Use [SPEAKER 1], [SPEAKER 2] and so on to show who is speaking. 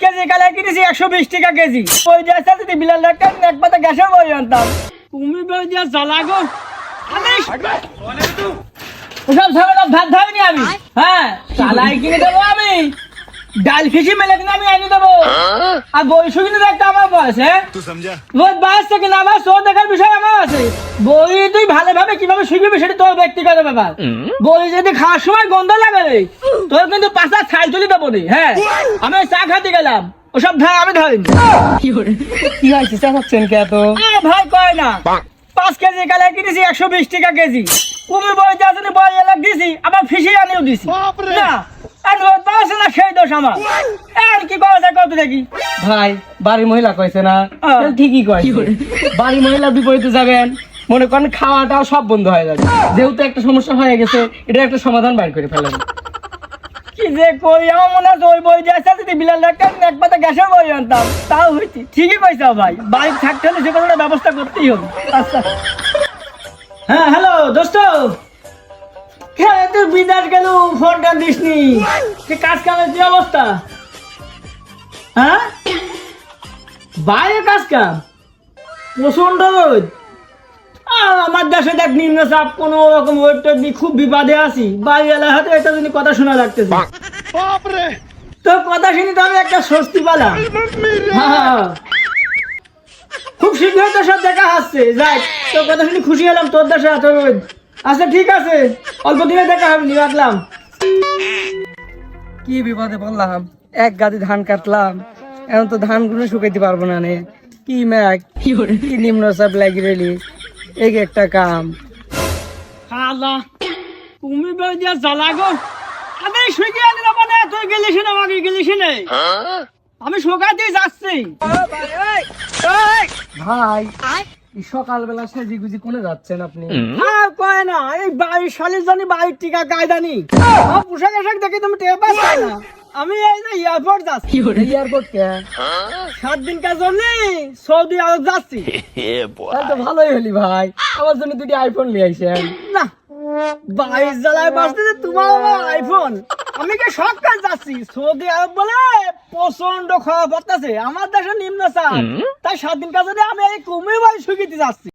[SPEAKER 1] KG কালাই কিনেছি 120 টাকা KG. ওই যে আছে যদি বিলাল একটা এক পাতা গ্যাসের বই আনতাম। তুমি বই যে জ্বালা গো। আমি ওসব ঝগড়া ভাত ধরিনি আমি। হ্যাঁ কালাই কিনে দেবো আমি, ডাল ফিসি মেলে কিনে আমি এনে দেবো। আর বই শুকিয়ে একটা আমার বয়স, হ্যাঁ ওই বয়স থেকে না আমার শো দেখার বিষয় আমার আছে। বই তুই ভালোভাবে কিভাবে শিখবি সেটা তোর ব্যক্তিগত ব্যাপার। বই যদি খাওয়ার সময় গন্ধ লাগে তোর কিন্তু পাশা ছাই তুলি দেবো নি। হ্যাঁ আমি চা খাতে গেলাম, ওসব ধার আমি ধরিনি। কি হয়েছে চা খাচ্ছেন কে এত? ভাই কয় না 5 কেজি কালাই কিনেছি 120 টাকা কেজি। কুমির বইতে আছে না বই এলাক দিছি, আবার ফিসি আনিও দিছি না। সেই দোষ আমার, আর কি করা যায় কত দেখি। ভাই বাড়ির মহিলা কয়েছে না, ঠিকই কয়। বাড়ির মহিলা বিপরীতে যাবেন মনে করেন খাওয়াটাও সব বন্ধ হয়ে যাবে। যেহেতু একটা সমস্যা হয়ে গেছে এটা একটা সমাধান বাইর করে ফেলেন। কি যে কই আমার মনে হয় ওই বই যে আছে যদি বিলাল একটা এক পাতা গ্যাসের বই আনতাম তাও হয়েছি। ঠিকই কইছ ভাই, বাড়ি থাকতে হলে যে কোনো একটা ব্যবস্থা করতেই হবে। আচ্ছা হ্যাঁ হ্যালো দোস্ত, হ্যাঁ তুই বিদেশ গেল ফোনটা দিসনি, কাজ কামের কি অবস্থা? হ্যাঁ বাইরে কাজ কাম প্রচন্ড রোদ। আমার দেশে দেখ নিম্নচাপ কোন রকম খুব বিপদে আছি। বাড়ি এলাকায় হয়তো এটা যদি কথা শোনা লাগতেছে, তো কথা শুনি তো আমি একটা স্বস্তি পেলাম। হ্যাঁ খুব শীঘ্রই তোর সাথে দেখা আসছে, যাই তোর কথা শুনি খুশি হলাম। তোর দেশে এত রোদ। আচ্ছা ঠিক আছে, অল্প দিনে দেখা হবে নি, রাখলাম। কি বিপদে বললাম, এক গাদি ধান কাটলাম, এখন তো ধান গুলো শুকাইতে পারবো না। নে কি ম্যাক কি নিম্নচাপ লাগি রেলি এই একটা কাম। তুমি জ্বালা গো। আমি শুকিয়ে আনি না মানে তুই গেলিস না, আমাকে গেলিস না, আমি শুকাতেই যাচ্ছি। ভাই সকালবেলা সেজি গুজি কোনে যাচ্ছেন আপনি? আর কয় না এই 22 সালের জানি 22 টিকা কায়দানি আমার পোশাক আশাক দেখে তুমি টের পাচ্ছ না। আমি এই যে এয়ারপোর্ট যাচ্ছি। এয়ারপোর্ট কে 7 দিন কাজ জন্য সৌদি আরব যাচ্ছি। তাহলে তো ভালোই হলি ভাই, আমার জন্য দুটি আইফোন নিয়ে আইছেন না। 22 জ্বালায় বাঁচতে তোমার আইফোন। আমি কি সব কাজ যাচ্ছি সৌদি আরব বলে প্রচন্ড খারাপ পড়তেছে আমার দেশের নিম্নচাপ, তাই 7 দিন কাজ আমি এই কুমির বাড়ি শুকিয়ে যাচ্ছি।